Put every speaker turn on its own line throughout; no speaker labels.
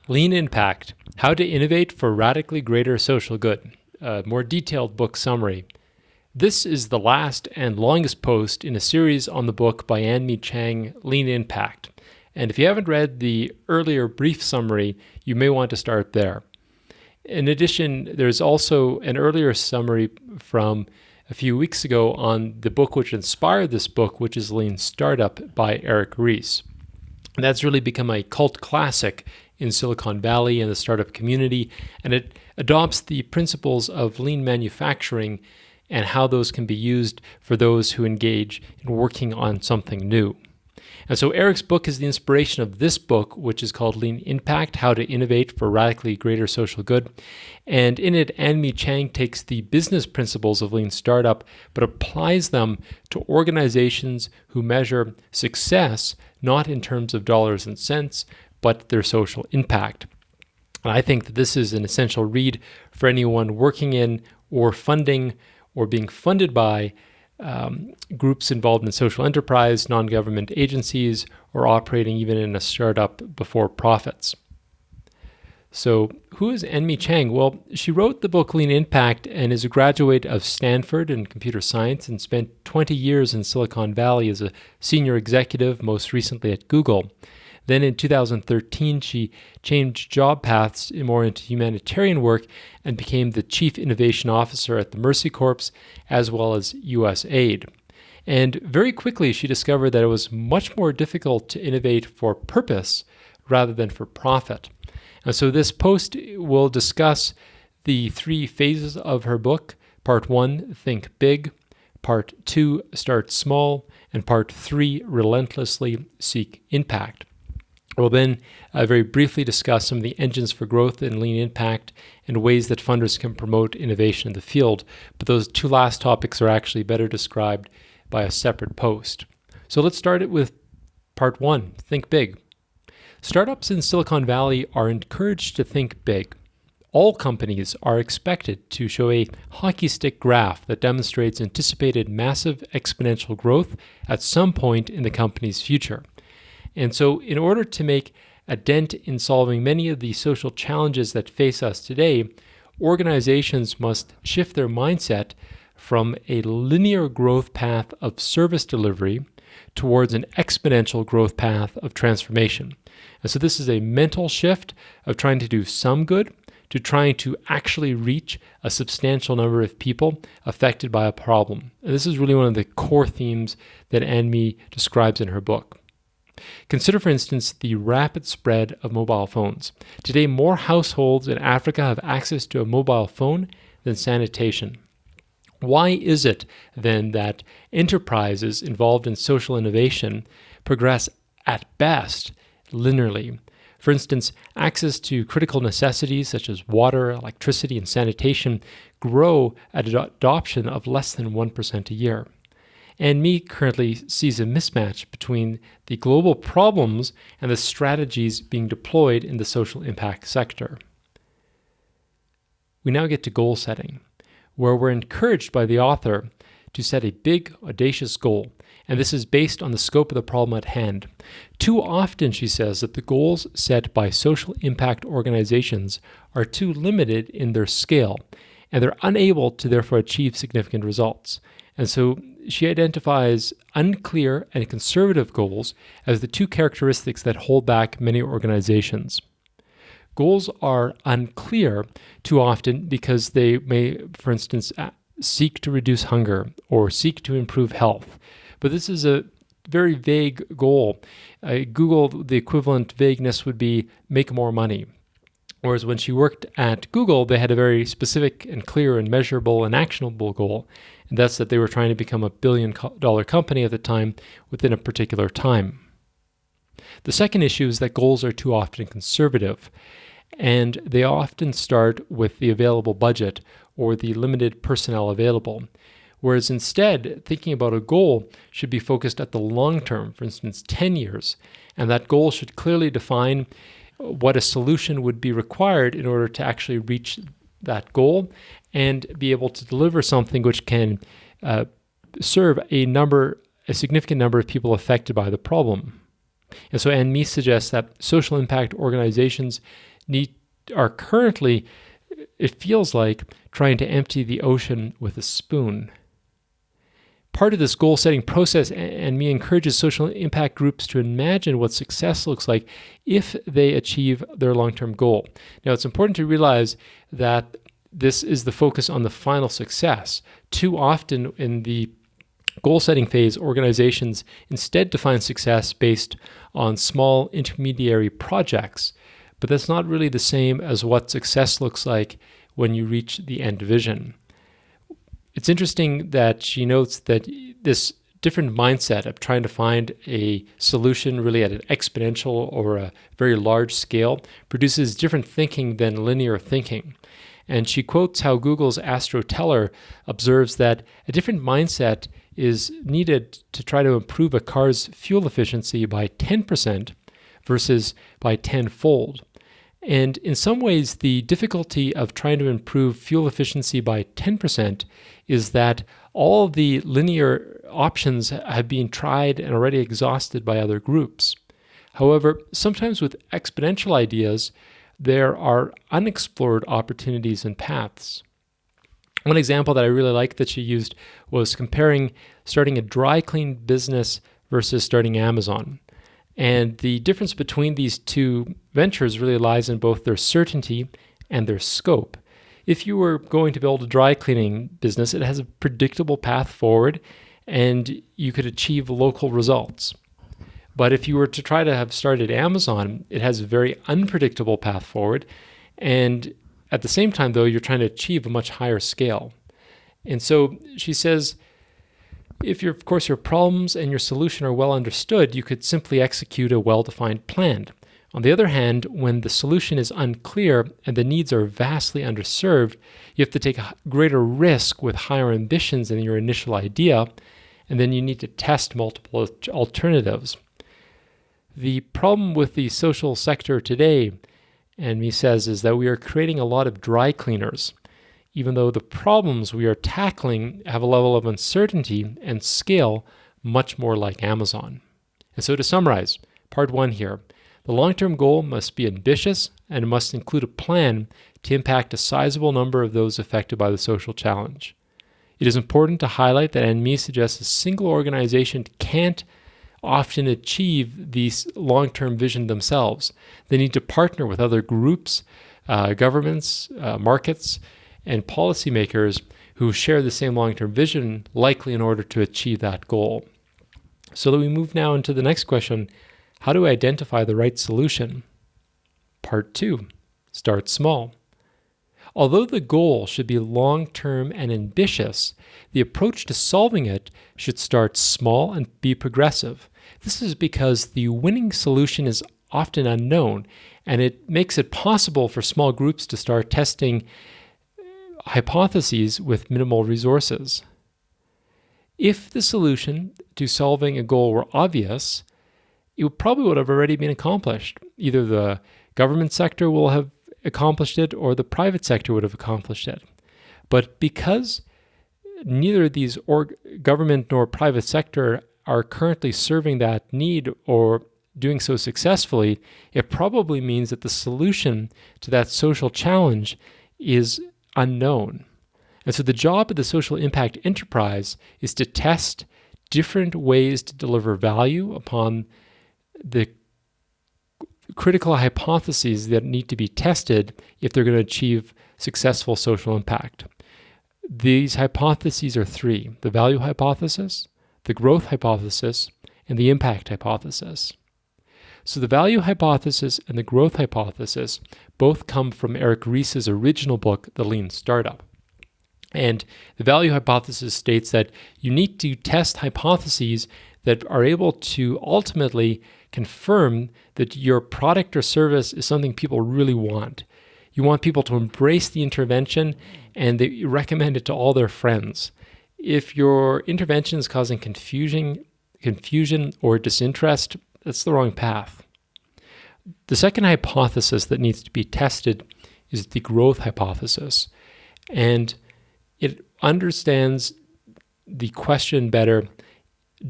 Lean Impact, How to Innovate for Radically Greater Social Good, a more detailed book summary. This is the last and longest post in a series on the book by Anmi Chang, Lean Impact. And if you haven't read the earlier brief summary, you may want to start there. In addition, there's also an earlier summary from a few weeks ago on the book which inspired this book, which is Lean Startup by Eric Ries. And that's really become a cult classic in Silicon Valley and the startup community, and it adopts the principles of lean manufacturing and how those can be used for those who engage in working on something new. And so Eric's book is the inspiration of this book, which is called Lean Impact, How to Innovate for Radically Greater Social Good. And in it, Anmi Chang takes the business principles of Lean Startup, but applies them to organizations who measure success not in terms of dollars and cents, but their social impact. And I think that this is an essential read for anyone working in or funding or being funded by groups involved in social enterprise, non-government agencies, or operating even in a startup before profits. So who is Anmi Chang? Well, she wrote the book Lean Impact and is a graduate of Stanford in computer science and spent 20 years in Silicon Valley as a senior executive, most recently at Google. Then in 2013, she changed job paths more into humanitarian work and became the Chief Innovation Officer at the Mercy Corps, as well as USAID. And very quickly, she discovered that it was much more difficult to innovate for purpose rather than for profit. And so this post will discuss the three phases of her book. Part 1, Think Big. Part 2, Start Small. And Part 3, Relentlessly, Seek Impact. We'll then very briefly discuss some of the engines for growth in Lean Impact and ways that funders can promote innovation in the field. But those two last topics are actually better described by a separate post. So let's start it with Part 1, Think Big. Startups in Silicon Valley are encouraged to think big. All companies are expected to show a hockey stick graph that demonstrates anticipated massive exponential growth at some point in the company's future. And so in order to make a dent in solving many of the social challenges that face us today, organizations must shift their mindset from a linear growth path of service delivery towards an exponential growth path of transformation. And so this is a mental shift of trying to do some good to trying to actually reach a substantial number of people affected by a problem. And this is really one of the core themes that Anmi describes in her book. Consider, for instance, the rapid spread of mobile phones. Today, more households in Africa have access to a mobile phone than sanitation. Why is it, then, that enterprises involved in social innovation progress at best linearly? For instance, access to critical necessities such as water, electricity, and sanitation grow at an adoption of less than 1% a year. Anmi currently sees a mismatch between the global problems and the strategies being deployed in the social impact sector. We now get to goal setting, where we're encouraged by the author to set a big, audacious goal, and this is based on the scope of the problem at hand. Too often, she says, that the goals set by social impact organizations are too limited in their scale, and they're unable to therefore achieve significant results. And so she identifies unclear and conservative goals as the two characteristics that hold back many organizations. Goals are unclear too often because they may, for instance, seek to reduce hunger or seek to improve health. But this is a very vague goal. Google, the equivalent vagueness would be make more money. Whereas when she worked at Google, they had a very specific and clear and measurable and actionable goal. And that's that they were trying to become $1 billion company at the time within a particular time. The second issue is that goals are too often conservative, and they often start with the available budget or the limited personnel available. Whereas instead, thinking about a goal should be focused at the long term, for instance, 10 years, and that goal should clearly define what a solution would be required in order to actually reach that goal and be able to deliver something which can serve a significant number of people affected by the problem. And so Anne Mee suggests that social impact organizations are currently, it feels like, trying to empty the ocean with a spoon. Part of this goal-setting process, Anne Mee encourages social impact groups to imagine what success looks like if they achieve their long-term goal. Now, it's important to realize that this is the focus on the final success. Too often in the goal-setting phase, organizations instead define success based on small intermediary projects, but that's not really the same as what success looks like when you reach the end vision. It's interesting that she notes that this different mindset of trying to find a solution really at an exponential or a very large scale produces different thinking than linear thinking. And she quotes how Google's Astro Teller observes that a different mindset is needed to try to improve a car's fuel efficiency by 10% versus by tenfold. And in some ways, the difficulty of trying to improve fuel efficiency by 10% is that all the linear options have been tried and already exhausted by other groups. However, sometimes with exponential ideas, there are unexplored opportunities and paths. One example that I really liked that she used was comparing starting a dry clean business versus starting Amazon. And the difference between these two ventures really lies in both their certainty and their scope. If you were going to build a dry cleaning business, it has a predictable path forward and you could achieve local results. But if you were to try to have started Amazon, it has a very unpredictable path forward. And at the same time, though, you're trying to achieve a much higher scale. And so she says, if your problems and your solution are well understood, you could simply execute a well-defined plan. On the other hand, when the solution is unclear and the needs are vastly underserved, you have to take a greater risk with higher ambitions than your initial idea, and then you need to test multiple alternatives. The problem with the social sector today, Anne Mee says, is that we are creating a lot of dry cleaners, even though the problems we are tackling have a level of uncertainty and scale much more like Amazon. And so to summarize, part one here, the long-term goal must be ambitious and it must include a plan to impact a sizable number of those affected by the social challenge. It is important to highlight that Anne Mee suggests a single organization can't often achieve these long-term vision themselves. They need to partner with other groups, governments, markets, and policymakers who share the same long-term vision, likely in order to achieve that goal. So that we move now into the next question, how do we identify the right solution? Part two, start small. Although the goal should be long-term and ambitious, the approach to solving it should start small and be progressive. This is because the winning solution is often unknown, and it makes it possible for small groups to start testing hypotheses with minimal resources. If the solution to solving a goal were obvious, it probably would have already been accomplished. Either the government sector will have accomplished it or the private sector would have accomplished it. But because neither these government nor private sector are currently serving that need or doing so successfully, it probably means that the solution to that social challenge is unknown. And so the job of the social impact enterprise is to test different ways to deliver value upon the critical hypotheses that need to be tested if they're going to achieve successful social impact. These hypotheses are three: the value hypothesis, the growth hypothesis, and the impact hypothesis. So the value hypothesis and the growth hypothesis both come from Eric Ries's original book, The Lean Startup. And the value hypothesis states that you need to test hypotheses that are able to ultimately confirm that your product or service is something people really want. You want people to embrace the intervention and they recommend it to all their friends. If your intervention is causing confusion or disinterest, that's the wrong path. The second hypothesis that needs to be tested is the growth hypothesis. And it understands the question better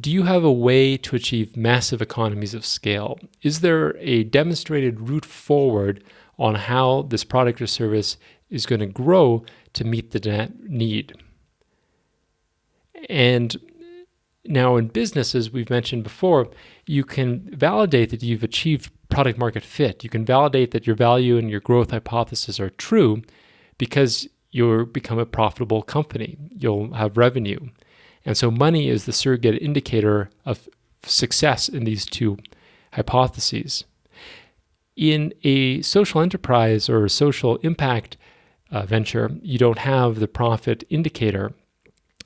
do you have a way to achieve massive economies of scale? Is there a demonstrated route forward on how this product or service is going to grow to meet the need? And now in business, as we've mentioned before, you can validate that you've achieved product market fit. You can validate that your value and your growth hypothesis are true because you'll become a profitable company. You'll have revenue. And so money is the surrogate indicator of success in these two hypotheses. In a social enterprise or a social impact venture, you don't have the profit indicator,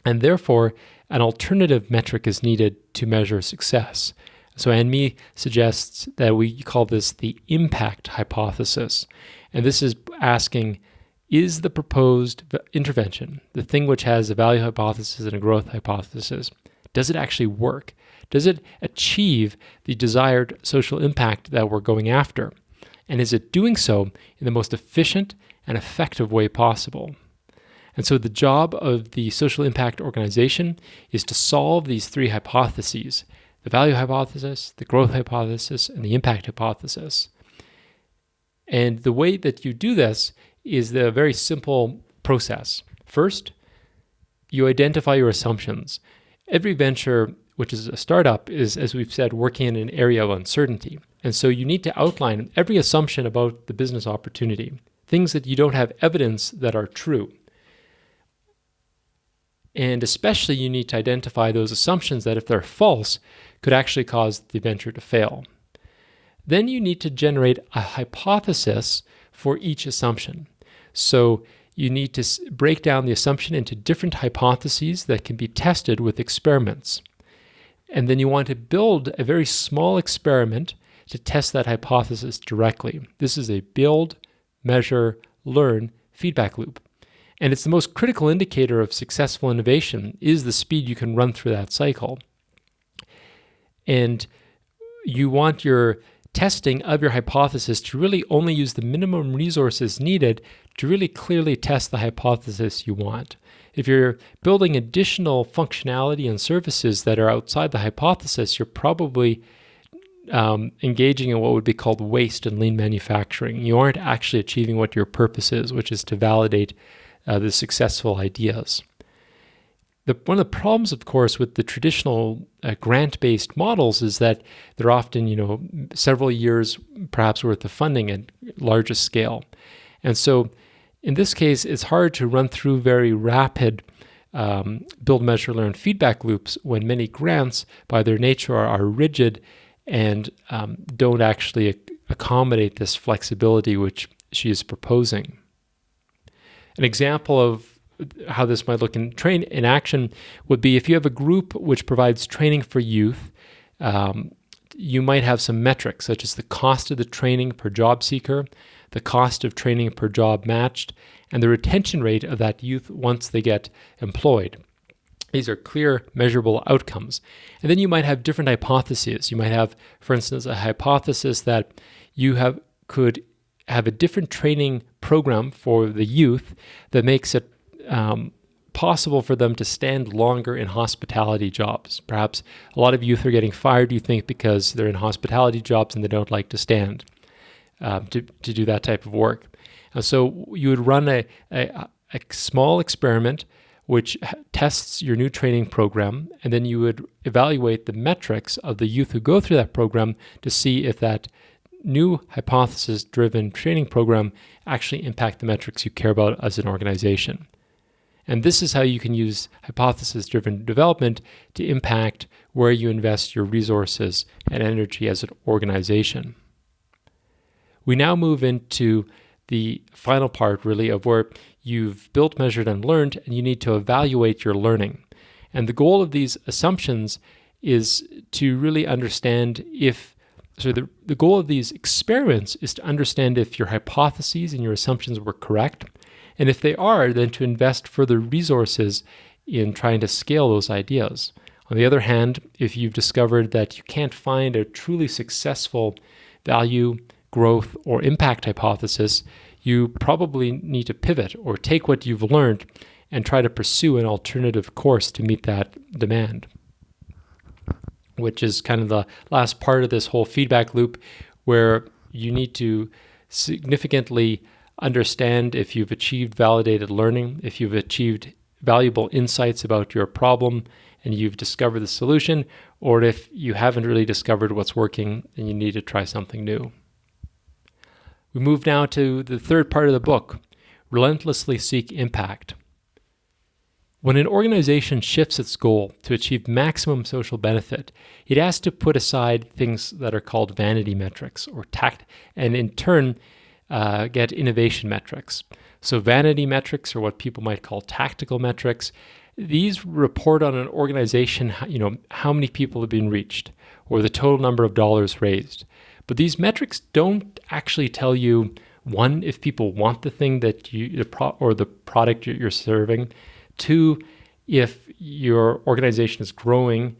and therefore an alternative metric is needed to measure success. So Anne suggests that we call this the impact hypothesis. And this is asking, is the proposed intervention, the thing which has a value hypothesis and a growth hypothesis, does it actually work? Does it achieve the desired social impact that we're going after? And is it doing so in the most efficient and effective way possible? And so the job of the social impact organization is to solve these three hypotheses: the value hypothesis, the growth hypothesis, and the impact hypothesis. And the way that you do this is the very simple process. First, you identify your assumptions. Every venture, which is a startup, is, as we've said, working in an area of uncertainty. And so you need to outline every assumption about the business opportunity, things that you don't have evidence that are true. And especially you need to identify those assumptions that, if they're false, could actually cause the venture to fail. Then you need to generate a hypothesis for each assumption. So you need to break down the assumption into different hypotheses that can be tested with experiments. And then you want to build a very small experiment to test that hypothesis directly. This is a build, measure, learn feedback loop. And it's the most critical indicator of successful innovation is the speed you can run through that cycle. And you want your testing of your hypothesis to really only use the minimum resources needed to really clearly test the hypothesis you want. If you're building additional functionality and services that are outside the hypothesis, you're probably engaging in what would be called waste and lean manufacturing. You aren't actually achieving what your purpose is, which is to validate the successful ideas. One of the problems, of course, with the traditional grant-based models is that they're often, several years perhaps worth of funding at largest scale. And so in this case, it's hard to run through very rapid build, measure, learn feedback loops when many grants, by their nature, are rigid and don't actually accommodate this flexibility which she is proposing. An example of how this might look in action would be if you have a group which provides training for youth, you might have some metrics such as the cost of the training per job seeker, the cost of training per job matched, and the retention rate of that youth once they get employed. These are clear, measurable outcomes. And then you might have different hypotheses. You might have, for instance, a hypothesis that you could have a different training program for the youth that makes it possible for them to stand longer in hospitality jobs. Perhaps a lot of youth are getting fired, you think, because they're in hospitality jobs and they don't like to stand to do that type of work. And so you would run a small experiment which tests your new training program, and then you would evaluate the metrics of the youth who go through that program to see if that new hypothesis-driven training program actually impact the metrics you care about as an organization. And this is how you can use hypothesis-driven development to impact where you invest your resources and energy as an organization. We now move into the final part, really, of where you've built, measured, and learned, and you need to evaluate your learning. And the goal of these assumptions is to really understand the goal of these experiments is to understand if your hypotheses and your assumptions were correct. And if they are, then to invest further resources in trying to scale those ideas. On the other hand, if you've discovered that you can't find a truly successful value, growth, or impact hypothesis, you probably need to pivot or take what you've learned and try to pursue an alternative course to meet that demand. which is kind of the last part of this whole feedback loop, where you need to significantly understand if you've achieved validated learning, if you've achieved valuable insights about your problem and you've discovered the solution, or if you haven't really discovered what's working and you need to try something new. We move now to the third part of the book, relentlessly seek impact. When an organization shifts its goal to achieve maximum social benefit, it has to put aside things that are called vanity metrics and in turn get innovation metrics. So vanity metrics are what people might call tactical metrics. These report on an organization, how many people have been reached or the total number of dollars raised. But these metrics don't actually tell you, one, if people want the thing that the product you're serving. Two, if your organization is growing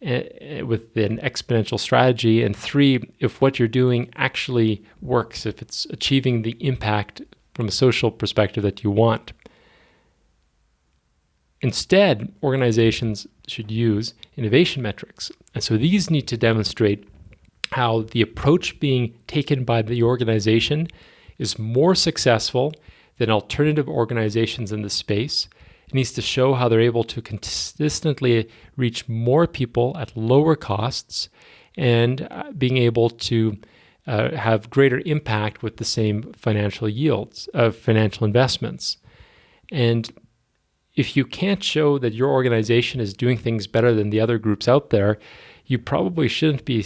with an exponential strategy. And three, if what you're doing actually works, if it's achieving the impact from a social perspective that you want. Instead, organizations should use innovation metrics. And so these need to demonstrate how the approach being taken by the organization is more successful than alternative organizations in the space. It needs to show how they're able to consistently reach more people at lower costs and being able to have greater impact with the same financial yields of financial investments. And if you can't show that your organization is doing things better than the other groups out there, you probably shouldn't be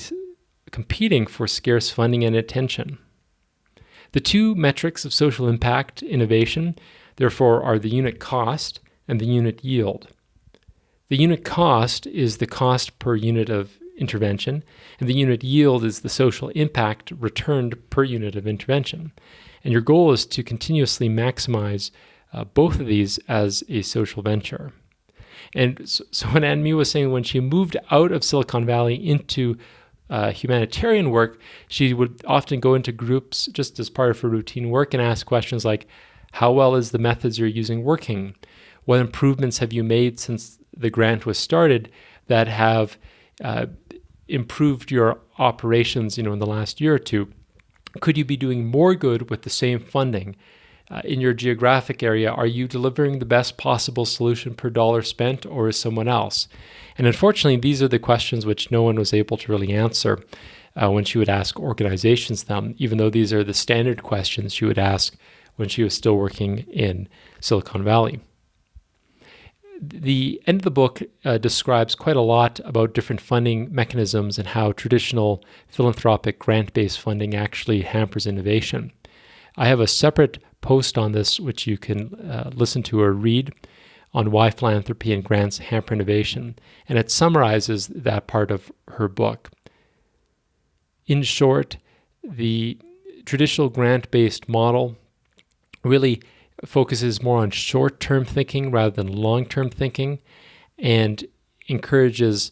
competing for scarce funding and attention. The two metrics of social impact innovation, therefore, are the unit cost and the unit yield. The unit cost is the cost per unit of intervention, and the unit yield is the social impact returned per unit of intervention. And your goal is to continuously maximize both of these as a social venture. And so what Anne-Mi was saying, when she moved out of Silicon Valley into humanitarian work, she would often go into groups just as part of her routine work and ask questions like, how well is the methods you're using working? What improvements have you made since the grant was started that have improved your operations, in the last year or two? Could you be doing more good with the same funding? In your geographic area, are you delivering the best possible solution per dollar spent, or is someone else? And unfortunately, these are the questions which no one was able to really answer when she would ask organizations them, even though these are the standard questions she would ask when she was still working in Silicon Valley. The end of the book describes quite a lot about different funding mechanisms and how traditional philanthropic grant-based funding actually hampers innovation. I have a separate post on this, which you can listen to or read, on why philanthropy and grants hamper innovation, and it summarizes that part of her book. In short, the traditional grant-based model really focuses more on short-term thinking rather than long-term thinking, and encourages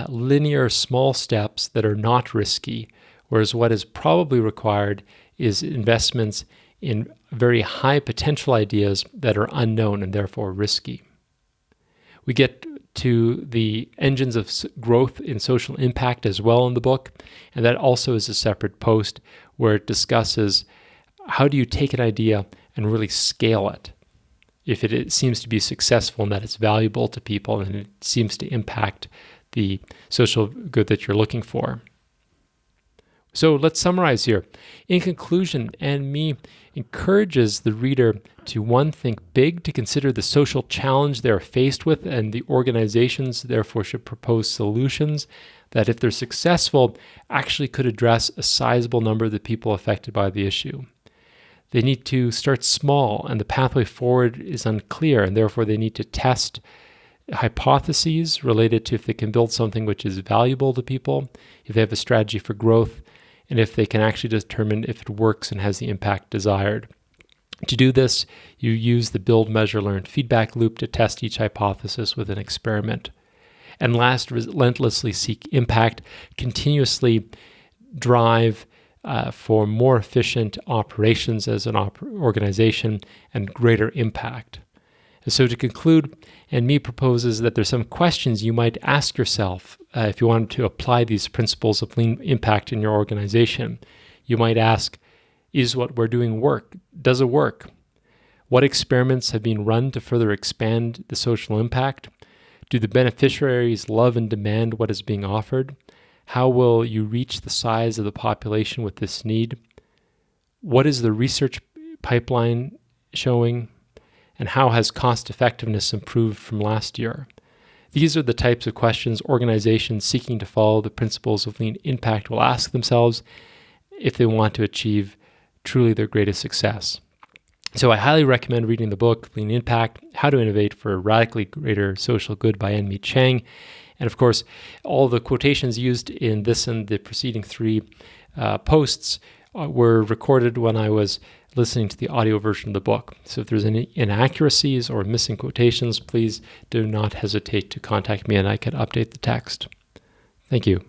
linear small steps that are not risky, whereas what is probably required is investments in very high potential ideas that are unknown and therefore risky. We get to the engines of growth in social impact as well in the book, and that also is a separate post where it discusses how do you take an idea and really scale it if it seems to be successful and that it's valuable to people and it seems to impact the social good that you're looking for. So let's summarize here. In conclusion, Anne-Mi encourages the reader to, one, think big, to consider the social challenge they're faced with, and the organizations therefore should propose solutions that, if they're successful, actually could address a sizable number of the people affected by the issue. They need to start small, and the pathway forward is unclear, and therefore they need to test hypotheses related to if they can build something which is valuable to people, if they have a strategy for growth, and if they can actually determine if it works and has the impact desired. To do this, you use the build, measure, learn feedback loop to test each hypothesis with an experiment. And last, relentlessly seek impact, continuously drive for more efficient operations as an organization and greater impact. And so to conclude, Anmi proposes that there's some questions you might ask yourself if you wanted to apply these principles of lean impact in your organization. You might ask, is what we're doing work? Does it work? What experiments have been run to further expand the social impact? Do the beneficiaries love and demand what is being offered? How will you reach the size of the population with this need? What is the research pipeline showing? And how has cost effectiveness improved from last year? These are the types of questions organizations seeking to follow the principles of lean impact will ask themselves if they want to achieve truly their greatest success. So I highly recommend reading the book, Lean Impact, How to Innovate for Radically Greater Social Good by Anmi Chang. And of course, all the quotations used in this and the preceding three posts were recorded when I was listening to the audio version of the book. So if there's any inaccuracies or missing quotations, please do not hesitate to contact me and I can update the text. Thank you.